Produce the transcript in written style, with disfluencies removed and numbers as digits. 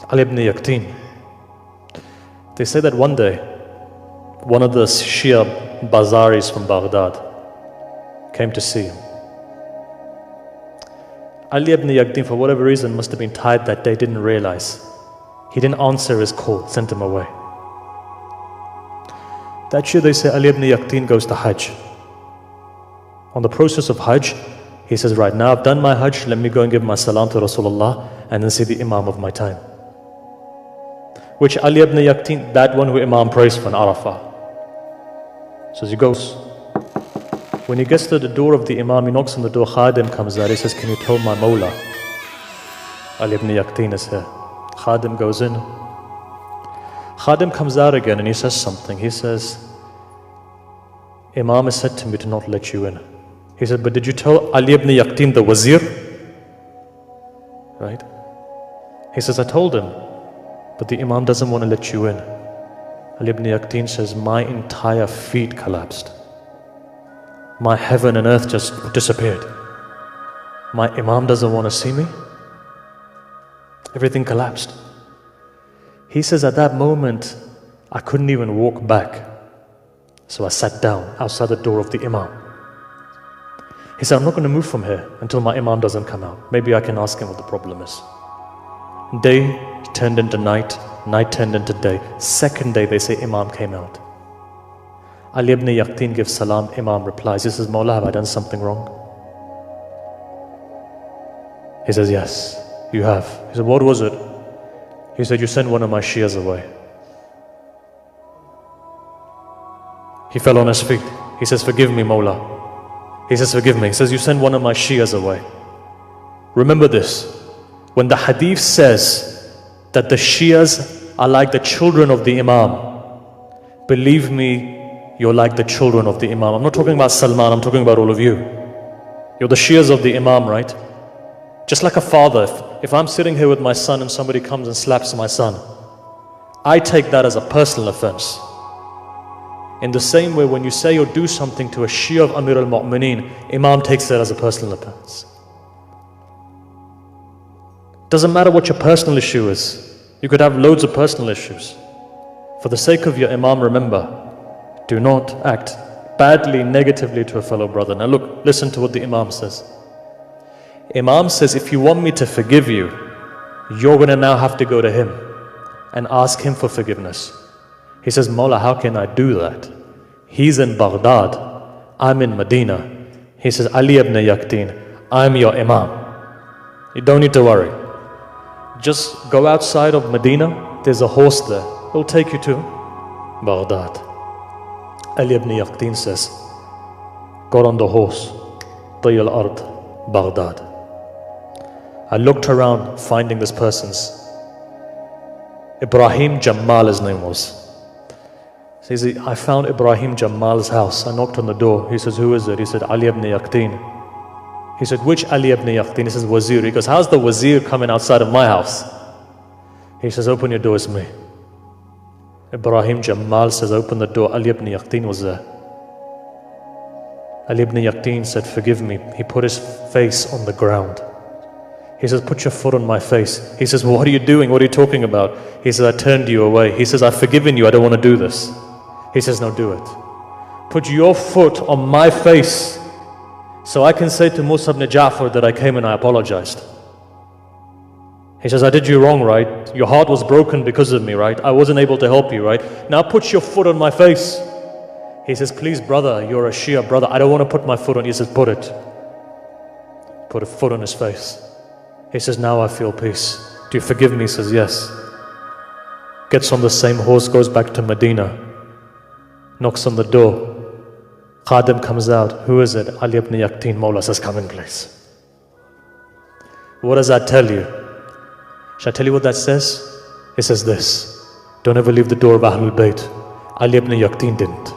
Ali ibn Yaqtin. They say that one day, one of the Shia bazaris from Baghdad came to see him. Ali ibn Yaqtin, for whatever reason, must have been tired that day, didn't realize. He didn't answer his call, sent him away. That year they say Ali ibn Yaqtin goes to Hajj. On the process of Hajj, he says, right now I've done my Hajj, let me go and give my salam to Rasulullah and then see the Imam of my time. Which Ali ibn Yaqtin, that one who Imam prays for in Arafah. So he goes. When he gets to the door of the Imam, he knocks on the door, Khadim comes out, he says, can you tell my Mawla? Ali ibn Yaqtin is here. Khadim goes in. Khadim comes out again and he says something. He says, Imam has said to me to not let you in. He said, but did you tell Ali ibn Yaqtin the wazir? Right? He says, I told him, but the Imam doesn't want to let you in. Ali ibn Yaqtin says, my entire feet collapsed. My heaven and earth just disappeared. My Imam doesn't want to see me. Everything collapsed. He says, at that moment, I couldn't even walk back. So I sat down outside the door of the Imam. He said, I'm not going to move from here until my Imam doesn't come out. Maybe I can ask him what the problem is. Day turned into night, night turned into day. Second day, they say Imam came out. Ali ibn Yaqtin gives salam, Imam replies, he says, Mawla, have I done something wrong? He says, yes, you have. He said, what was it? He said, you sent one of my Shias away. He fell on his feet. He says, forgive me, Mawla. He says, forgive me. He says, you sent one of my Shias away. Remember this. When the hadith says that the Shias are like the children of the Imam, believe me, you're like the children of the Imam. I'm not talking about Salman, I'm talking about all of you. You're the Shias of the Imam, right? Just like a father, if I'm sitting here with my son and somebody comes and slaps my son, I take that as a personal offense. In the same way, when you say or do something to a Shia of Amir al-Mu'mineen, Imam takes that as a personal offense. Doesn't matter what your personal issue is. You could have loads of personal issues. For the sake of your Imam, remember, do not act badly, negatively to a fellow brother. Now look, listen to what the Imam says. Imam says, if you want me to forgive you, you're going to now have to go to him and ask him for forgiveness. He says, Mawla, how can I do that? He's in Baghdad, I'm in Medina. He says, Ali ibn Yaqtin, I'm your Imam. You don't need to worry. Just go outside of Medina, there's a horse there. It'll take you to Baghdad. Ali ibn Yaqtin says, got on the horse, Tayal Ard, Baghdad. I looked around finding this person's. Ibrahim Jamal, his name was. He says, I found Ibrahim Jamal's house. I knocked on the door. He says, who is it? He said, Ali ibn Yaqtin. He said, which Ali ibn Yaqtin? He says, Wazir. He goes, how's the Wazir coming outside of my house? He says, open your door, it's me. Ibrahim Jamal says, open the door. Ali ibn Yaqtin was there. Ali ibn Yaqtin said, forgive me. He put his face on the ground. He says, put your foot on my face. He says, well, what are you doing? What are you talking about? He says, I turned you away. He says, I've forgiven you. I don't want to do this. He says, no, do it. Put your foot on my face so I can say to Musa ibn Ja'far that I came and I apologized. He says, I did you wrong, right? Your heart was broken because of me, right? I wasn't able to help you, right? Now put your foot on my face. He says, please, brother, you're a Shia brother. I don't want to put my foot on you. He says, put it. Put a foot on his face. He says, now I feel peace. Do you forgive me? He says, yes. Gets on the same horse, goes back to Medina. Knocks on the door. Khadim comes out. Who is it? Ali ibn Yaqtin. Mawla says, come in, please. What does that tell you? Shall I tell you what that says? It says this. Don't ever leave the door of Ahlul Bayt. Ali ibn Yaqtin didn't.